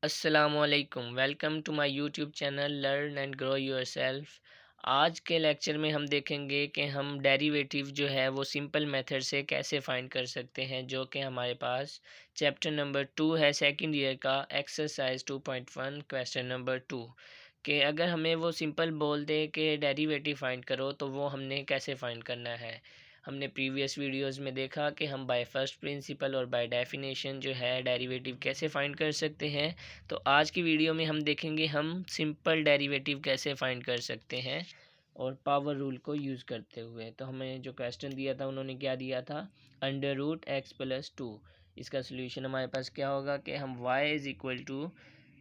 अस्सलामुअलैकुम, welcome to my YouTube channel learn and grow yourself. आज के लेक्चर में हम देखेंगे कि हम डेरिवेटिव जो है वो सिंपल मेथड से कैसे फाइंड कर सकते हैं, जो कि हमारे पास चैप्टर नंबर 2 है सेकंड ईयर का एक्सरसाइज 2.1 क्वेश्चन नंबर 2 कि अगर हमें वो सिंपल बोल दे कि डेरिवेटिव फाइंड करो तो वो हमने कैसे फाइंड करना है। हमने प्रीवियस वीडियोस में देखा कि हम बाय फर्स्ट प्रिंसिपल और बाय डेफिनेशन जो है डेरिवेटिव कैसे फाइंड कर सकते हैं। तो आज की वीडियो में हम देखेंगे हम सिंपल डेरिवेटिव कैसे फाइंड कर सकते हैं और पावर रूल को यूज़ करते हुए। तो हमें जो क्वेश्चन दिया था उन्होंने क्या दिया था, under root x plus two. इसका सोल्यूशन हमारे पास क्या होगा कि हम y इज़ इक्वल टू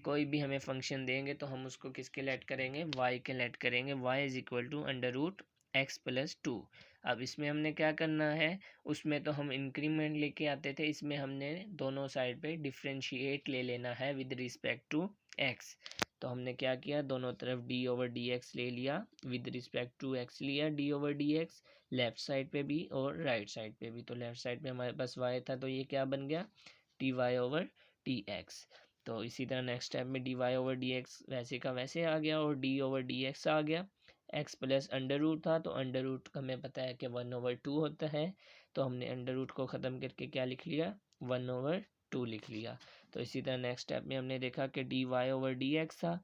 कोई भी हमें फंक्शन देंगे तो हम उसको किसके लेट करेंगे, y के लेट करेंगे। y is equal to under root x plus two. अब इसमें हमने क्या करना है, उसमें तो हम इंक्रीमेंट लेके आते थे, इसमें हमने दोनों साइड पे डिफ्रेंशिएट ले लेना है विद रिस्पेक्ट टू एक्स। तो हमने क्या किया, दोनों तरफ डी ओवर डी एक्स ले लिया, विद रिस्पेक्ट टू एक्स लिया D over d x, left side पे भी और राइट साइड पे भी। तो लेफ्ट साइड पे हमारे पास वाई था तो ये क्या बन गया, d y over d x. तो इसी तरह नेक्स्ट स्टेप में d y over d x वैसे का वैसे आ गया और डी ओवर डी एक्स आ गया। एक्स प्लस अंडर रूट था तो अंडर रूट हमें पता है कि 1/2 होता है, तो हमने अंडर रूट को ख़त्म करके क्या लिख लिया, 1/2 लिख लिया। तो इसी तरह नेक्स्ट स्टेप में हमने देखा कि d y over d x था,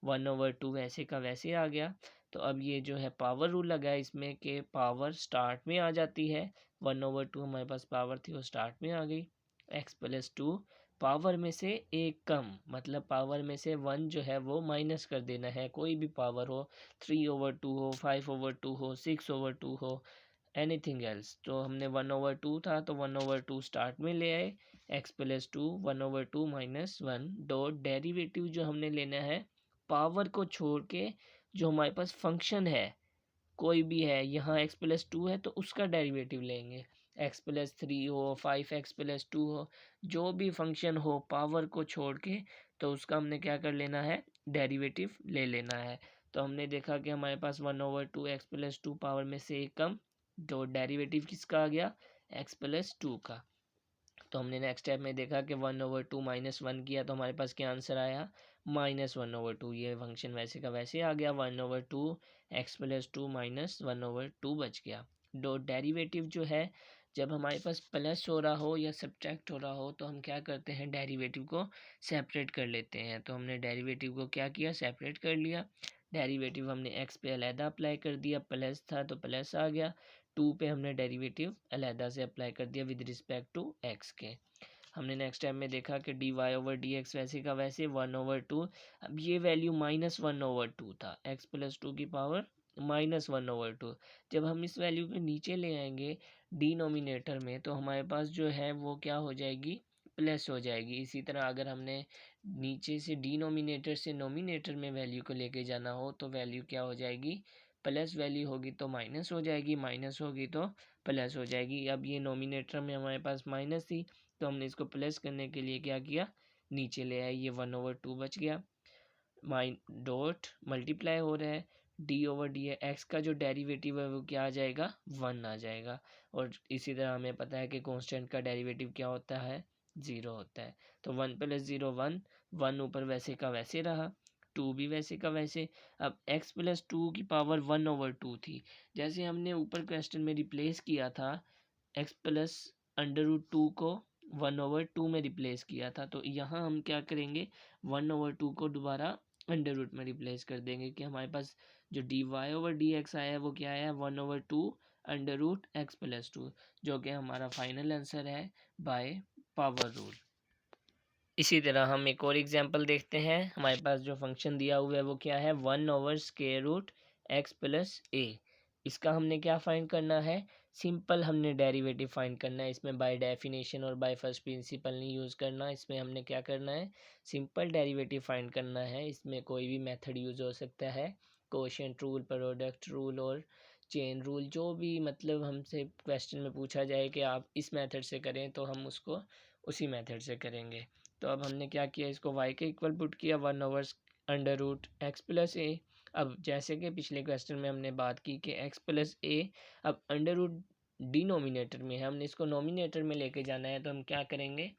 1/2 वैसे का वैसे आ गया। तो अब ये जो है पावर रूल लगा है इसमें कि पावर स्टार्ट में आ जाती है, 1/2 हमारे पास पावर थी वो स्टार्ट में आ गई। एक्स प्लस टू पावर में से एक कम, मतलब पावर में से वन जो है वो माइनस कर देना है, कोई भी पावर हो, 3/2 हो, 5/2 हो, 6/2 हो, एनीथिंग एल्स। तो हमने 1/2 था तो 1/2 स्टार्ट में ले आए, x plus to 1/2 minus one dot derivative जो हमने लेना है पावर को छोड़ के, जो हमारे पास फंक्शन है कोई भी है, यहाँ एक्स प्लस टू है तो उसका डेरिवेटिव लेंगे, एक्स प्लस थ्री हो, 5x+2 हो, जो भी फंक्शन हो पावर को छोड़ के, तो उसका हमने क्या कर लेना है, डेरिवेटिव ले लेना है। तो हमने देखा कि हमारे पास 1/2 एक्स प्लस टू पावर में से एक कम, तो डेरिवेटिव किसका आ गया, एक्स प्लस टू का। तो हमने नेक्स्ट स्टेप में देखा कि 1/2 माइनस वन किया तो हमारे पास क्या आंसर आया, -1/2। ये फंक्शन वैसे का वैसे आ गया, 1/2 एक्स प्लस टू माइनस 1/2 बच गया। दो डेरिवेटिव जो है जब हमारे पास प्लस हो रहा हो या सब्ट्रैक्ट हो रहा हो तो हम क्या करते हैं, डेरिवेटिव को सेपरेट कर लेते हैं। तो हमने डेरिवेटिव को क्या किया, सेपरेट कर लिया। डेरिवेटिव हमने एक्स पे अलहदा अप्लाई कर दिया, प्लस था तो प्लस आ गया, टू पे हमने डेरिवेटिव अलहदा से अप्लाई कर दिया विद रिस्पेक्ट टू एक्स के। हमने नेक्स्ट टाइम में देखा कि d y over d x वैसे का वैसे 1/2। अब ये वैल्यू -1/2 था, एक्स प्लस टू की पावर -1/2। जब हम इस वैल्यू को नीचे ले आएंगे डिनोमिनेटर में तो हमारे पास जो है वो क्या हो जाएगी, प्लस हो जाएगी। इसी तरह अगर हमने नीचे से डिनोमिनेटर से नोमिनेटर में वैल्यू को लेके जाना हो तो वैल्यू क्या हो जाएगी, प्लस वैल्यू होगी तो माइनस हो जाएगी, माइनस होगी तो प्लस हो जाएगी। अब ये नोमिनेटर में हमारे पास माइनस थी तो हमने इसको प्लस करने के लिए क्या किया, नीचे ले आए, ये 1/2 बच गया, माइन डॉट मल्टीप्लाई हो रहा है, डी ओवर डी एक्स का जो डेरिवेटिव है वो क्या आ जाएगा, वन आ जाएगा। और इसी तरह हमें पता है कि कांस्टेंट का डेरिवेटिव क्या होता है, ज़ीरो होता है। तो 1 + 0 1, वन ऊपर वैसे का वैसे रहा, टू भी वैसे का वैसे। अब x प्लस टू की पावर 1/2 थी, जैसे हमने ऊपर क्वेश्चन में रिप्लेस किया था x प्लस √2 को 1/2 में रिप्लेस किया था, तो यहाँ हम क्या करेंगे, 1/2 को दोबारा अंडर रूट में रिप्लेस कर देंगे कि हमारे पास जो d y over d x आया है वो क्या आया, 1/2 under root x plus two, जो कि हमारा फाइनल आंसर है बाय पावर रूल। इसी तरह हम एक और एग्जांपल देखते हैं। हमारे पास जो फंक्शन दिया हुआ है वो क्या है, 1/√x प्लस ए। इसका हमने क्या फाइंड करना है, सिंपल हमने डेरिवेटिव फाइंड करना है। इसमें बाय डेफिनेशन और बाय फर्स्ट प्रिंसिपल नहीं यूज़ करना, इसमें हमने क्या करना है, सिंपल डेरिवेटिव फाइंड करना है। इसमें कोई भी मेथड यूज़ हो सकता है, कोशेंट रूल, प्रोडक्ट रूल और चेन रूल, जो भी मतलब हमसे क्वेश्चन में पूछा जाए कि आप इस मेथड से करें तो हम उसको उसी मेथड से करेंगे। तो अब हमने क्या किया, इसको y के इक्वल पुट किया, 1/√x प्लस ए। अब जैसे कि पिछले क्वेश्चन में हमने बात की कि x प्लस ए, अब अंडर रूट डिनोमिनेटर में है, हमने इसको नोमिनेटर में लेके जाना है, तो हम क्या करेंगे,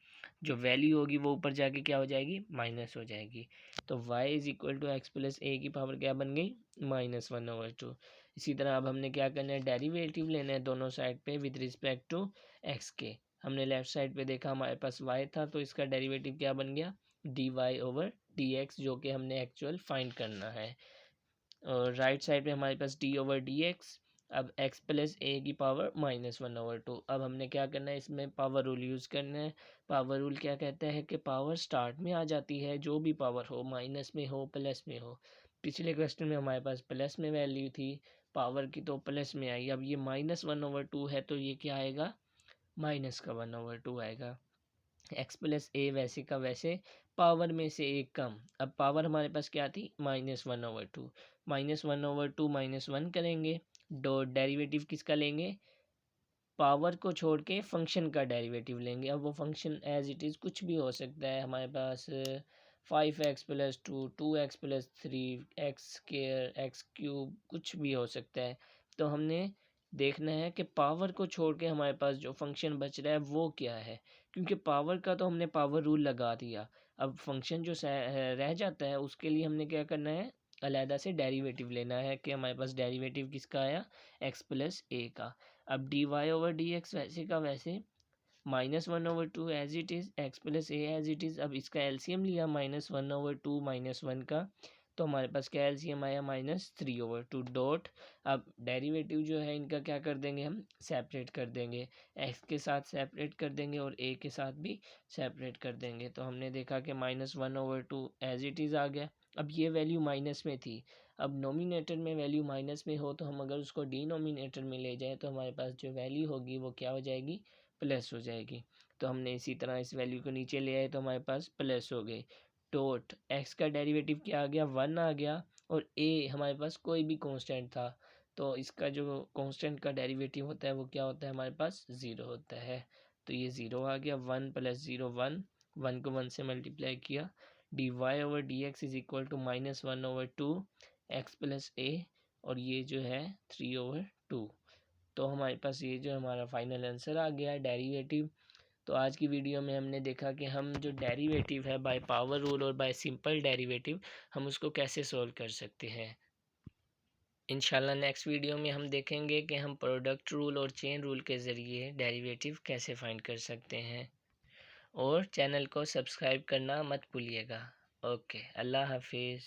जो वैल्यू होगी वो ऊपर जाके क्या हो जाएगी, माइनस हो जाएगी। तो y is equal to x plus a की पावर क्या बन गई, -1/2। इसी तरह अब हमने क्या करना है, डेरिवेटिव लेना है दोनों साइड पे विद रिस्पेक्ट टू x के। हमने लेफ्ट साइड पे देखा हमारे पास y था, तो इसका डेरिवेटिव क्या बन गया, dy/dx, जो कि हमने एक्चुअल फाइंड करना है। और राइट साइड पे हमारे पास d/dx। अब x प्लस ए की पावर -1/2। अब हमने क्या करना है, इसमें पावर रूल यूज़ करना है। पावर रूल क्या कहता है कि पावर स्टार्ट में आ जाती है, जो भी पावर हो, माइनस में हो प्लस में हो। पिछले क्वेश्चन में हमारे पास प्लस में वैल्यू थी पावर की, तो प्लस में आई। अब ये -1/2 है, तो ये क्या आएगा, माइनस का 1/2 आएगा। एक्स प्लस ए वैसे का वैसे, पावर में से एक कम। अब पावर हमारे पास क्या थी, -1/2। -1/2 -1 करेंगे, डॉट डेरिवेटिव किसका लेंगे, पावर को छोड़ के फंक्शन का डेरिवेटिव लेंगे। अब वो फंक्शन एज इट इज़ कुछ भी हो सकता है, हमारे पास 5x+2, 2x+3, x square, x cube, कुछ भी हो सकता है। तो हमने देखना है कि पावर को छोड़ के हमारे पास जो फंक्शन बच रहा है वो क्या है, क्योंकि पावर का तो हमने पावर रूल लगा दिया। अब फंक्शन जो रह जाता है उसके लिए हमने क्या करना है, अलहदा से डेरिवेटिव लेना है कि हमारे पास डेरिवेटिव किसका आया, एक्स प्लस ए का। अब dy/dx वैसे का वैसे, -1/2 as it is, x plus a as it is. अब इसका एलसीएम लिया -1/2 -1 का, तो हमारे पास क्या एलसीएम आया, -3/2 डॉट। अब डेरिवेटिव जो है इनका क्या कर देंगे, हम सेपरेट कर देंगे, एक्स के साथ सेपरेट कर देंगे और ए के साथ भी सेपरेट कर देंगे। तो हमने देखा कि -1/2 एज इट इज़ आ गया। अब ये वैल्यू माइनस में थी, अब नोमिनेटर में वैल्यू माइनस में हो तो हम अगर उसको डिनोमिनेटर में ले जाएं तो हमारे पास जो वैल्यू होगी वो क्या हो जाएगी, प्लस हो जाएगी। तो हमने इसी तरह इस वैल्यू को नीचे ले आए तो हमारे पास प्लस हो गई। डॉट एक्स का डेरिवेटिव क्या आ गया, 1 आ गया, और ए हमारे पास कोई भी कांस्टेंट था, तो इसका जो कांस्टेंट का डेरिवेटिव होता है वो क्या होता है, हमारे पास 0 होता है। तो ये 0 आ गया, 1 + 0 1, 1 को 1 से मल्टीप्लाई किया, dy/dx is equal to -1/2 x plus a, और ये जो है 3/2। तो हमारे पास ये जो हमारा फाइनल आंसर आ गया है, डेरिवेटिव। तो आज की वीडियो में हमने देखा कि हम जो डेरिवेटिव है बाय पावर रूल और बाय सिंपल डेरिवेटिव, हम उसको कैसे सोल्व कर सकते हैं। इंशाल्लाह नेक्स्ट वीडियो में हम देखेंगे कि हम प्रोडक्ट रूल और चेन रूल के ज़रिए डेरिवेटिव कैसे फाइंड कर सकते हैं। और चैनल को सब्सक्राइब करना मत भूलिएगा। ओके, अल्लाह हाफिज़।